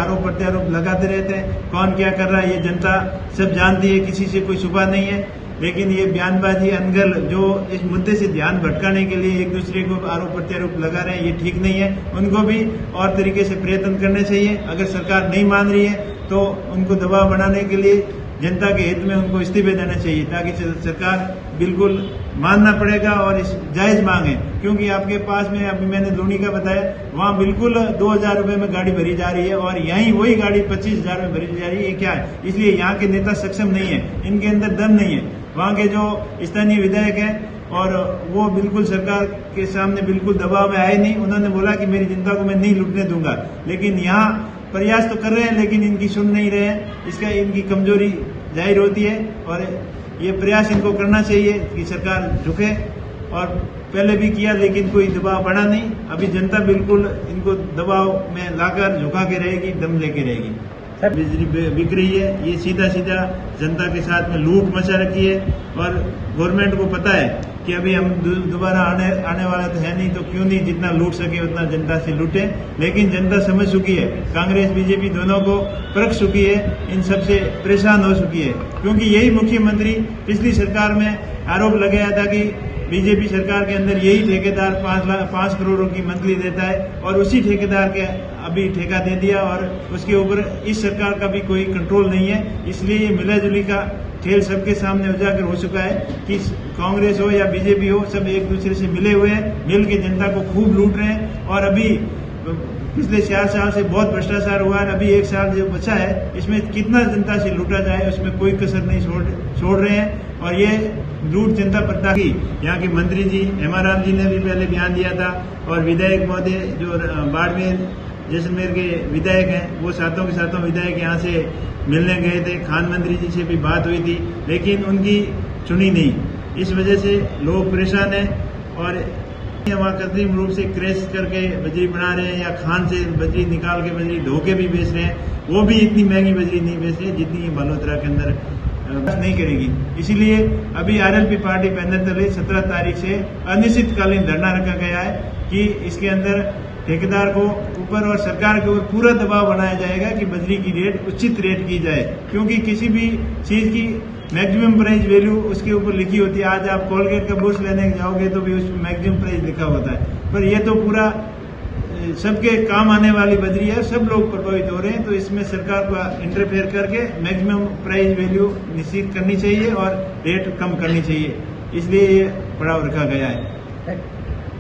आरोप प्रत्यारोप लगाते रहते हैं। कौन क्या कर रहा है ये जनता सब जानती है, किसी से कोई छुपा नहीं है। लेकिन ये बयानबाजी अनगल जो इस मुद्दे से ध्यान भटकाने के लिए एक दूसरे को आरोप प्रत्यारोप लगा रहे हैं, ये ठीक नहीं है। उनको भी और तरीके से प्रयत्न करने चाहिए। अगर सरकार नहीं मान रही है तो उनको दबाव बनाने के लिए जनता के हित में उनको इस्तीफे देना चाहिए, ताकि सरकार बिल्कुल मानना पड़ेगा और इस जायज मांग है। क्योंकि आपके पास में अभी मैंने लूनी का बताया, वहां बिल्कुल 2000 रुपए में गाड़ी भरी जा रही है और यहीं वही गाड़ी 25,000 में भरी जा रही है। ये क्या है? इसलिए यहाँ के नेता सक्षम नहीं है, इनके अंदर दम नहीं है। वहां के जो स्थानीय विधायक है और वो बिल्कुल सरकार के सामने बिल्कुल दबाव में आए नहीं। उन्होंने बोला कि मेरी जनता को मैं नहीं लूटने दूंगा, लेकिन यहाँ प्रयास तो कर रहे हैं लेकिन इनकी सुन नहीं रहे हैं। इसका इनकी कमजोरी जाहिर होती है और ये प्रयास इनको करना चाहिए कि सरकार झुके, और पहले भी किया लेकिन कोई दबाव बढ़ा नहीं। अभी जनता बिल्कुल इनको दबाव में लाकर झुका के रहेगी, दम लेके रहेगी। बिजली बिक रही है, ये सीधा सीधा जनता के साथ में लूट मचा रखी है और गवर्नमेंट को पता है कि अभी हम दोबारा आने वाला तो है नहीं, तो क्यों नहीं जितना लूट सके उतना जनता से लूटे। लेकिन जनता समझ चुकी है, कांग्रेस बीजेपी दोनों को परख चुकी है, इन सबसे परेशान हो चुकी है। क्योंकि यही मुख्यमंत्री पिछली सरकार में आरोप लगाया था कि बीजेपी सरकार के अंदर यही ठेकेदार 5 करोड़ की मंथली देता है और उसी ठेकेदार के अभी ठेका दे दिया और उसके ऊपर इस सरकार का भी कोई कंट्रोल नहीं है। इसलिए ये मिलाजुली का खेल सबके सामने उजागर हो चुका है कि कांग्रेस हो या बीजेपी हो, सब एक दूसरे से मिले हुए हैं, मिल के जनता को खूब लूट रहे हैं। और अभी पिछले 4 साल से बहुत भ्रष्टाचार हुआ है, अभी 1 साल जो बचा है इसमें कितना जनता से लूटा जाए उसमें कोई कसर नहीं छोड़ रहे हैं। और ये लूट जनता प्रता की यहाँ के मंत्री जी हेमाराम जी ने भी पहले बयान दिया था, और विधायक महोदय जो बाड़मेर जैसलमेर के विधायक हैं वो सातों के सातों विधायक यहाँ से मिलने गए थे। खान मंत्री जी से भी बात हुई थी लेकिन उनकी सुनी नहीं। इस वजह से लोग परेशान हैं और वहाँ कृत्रिम रूप से क्रैश करके बजरी बना रहे हैं या खान से बजरी निकाल के बजरी धो के भी बेच रहे हैं। वो भी इतनी महंगी बजरी नहीं बेच रहे जितनी बालोतरा के अंदर नहीं करेगी। इसीलिए अभी आरएलपी पार्टी बैनर तले 17 तारीख से अनिश्चितकालीन धरना रखा गया है कि इसके अंदर ठेकेदार को ऊपर और सरकार के ऊपर पूरा दबाव बनाया जाएगा कि बजरी की रेट उचित रेट की जाए। क्योंकि किसी भी चीज की मैक्सिमम प्राइस वैल्यू उसके ऊपर लिखी होती है। आज आप कोलगेट का ब्रश लेने जाओगे तो भी उसमें मैक्सिमम प्राइस लिखा होता है, पर यह तो पूरा सबके काम आने वाली बजरी है, सब लोग प्रभावित हो रहे हैं। तो इसमें सरकार को इंटरफेयर करके मैक्सिमम प्राइस वैल्यू निश्चित करनी चाहिए और रेट कम करनी चाहिए, इसलिए ये पड़ाव रखा गया है।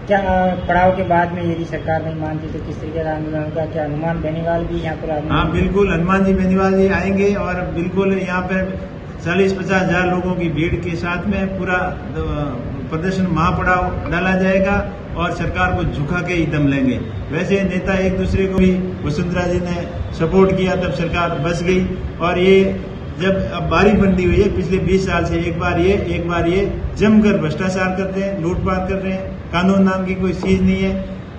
क्या पड़ाव के बाद में यदि सरकार नहीं मानती तो किस तरीके का आंदोलन होगा? क्या हनुमान बेनीवाल भी यहाँ पर? हाँ बिल्कुल, हनुमान जी बेनीवाल जी आएंगे और बिल्कुल यहाँ पर 40-50 हजार लोगों की भीड़ के साथ में पूरा प्रदर्शन महापड़ाव डाला जाएगा और सरकार को झुका के ही दम लेंगे। वैसे नेता एक दूसरे को भी वसुंधरा जी ने सपोर्ट किया तब सरकार बच गई, और ये जब अब बारी बंदी हुई है पिछले 20 साल से एक बार ये जमकर भ्रष्टाचार करते हैं, लूटपाट कर रहे हैं। कानून नाम की कोई चीज नहीं है,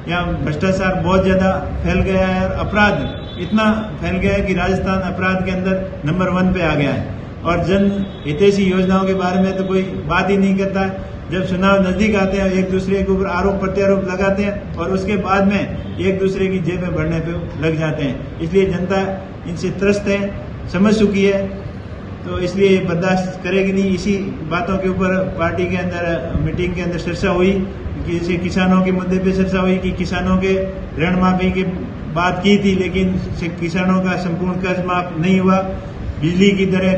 यहाँ भ्रष्टाचार बहुत ज्यादा फैल गया है और अपराध इतना फैल गया है कि राजस्थान अपराध के अंदर नंबर 1 पे आ गया है। और जन हितैषी योजनाओं के बारे में तो कोई बात ही नहीं करता। जब चुनाव नजदीक आते हैं एक दूसरे के ऊपर आरोप प्रत्यारोप लगाते हैं और उसके बाद में एक दूसरे की जेबें भरने पे लग जाते हैं। इसलिए जनता इनसे त्रस्त है, समझ चुकी है, तो इसलिए ये बर्दाश्त करेगी नहीं। इसी बातों के ऊपर पार्टी के अंदर मीटिंग के अंदर चर्चा हुई कि जैसे किसानों के मुद्दे पे चर्चा हुई कि किसानों के ऋण माफी की बात की थी लेकिन किसानों का संपूर्ण कर्ज माफ नहीं हुआ। बिजली की दरें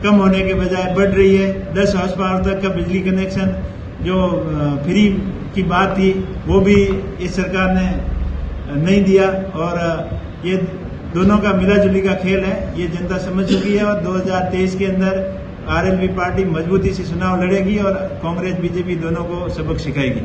कम होने के बजाय बढ़ रही है। 10 हॉर्स पावर तक का बिजली कनेक्शन जो फ्री की बात थी वो भी इस सरकार ने नहीं दिया। और ये दोनों का मिलाजुली का खेल है, ये जनता समझ चुकी है। और 2023 के अंदर आरएलपी पार्टी मजबूती से चुनाव लड़ेगी और कांग्रेस बीजेपी दोनों को सबक सिखाएगी।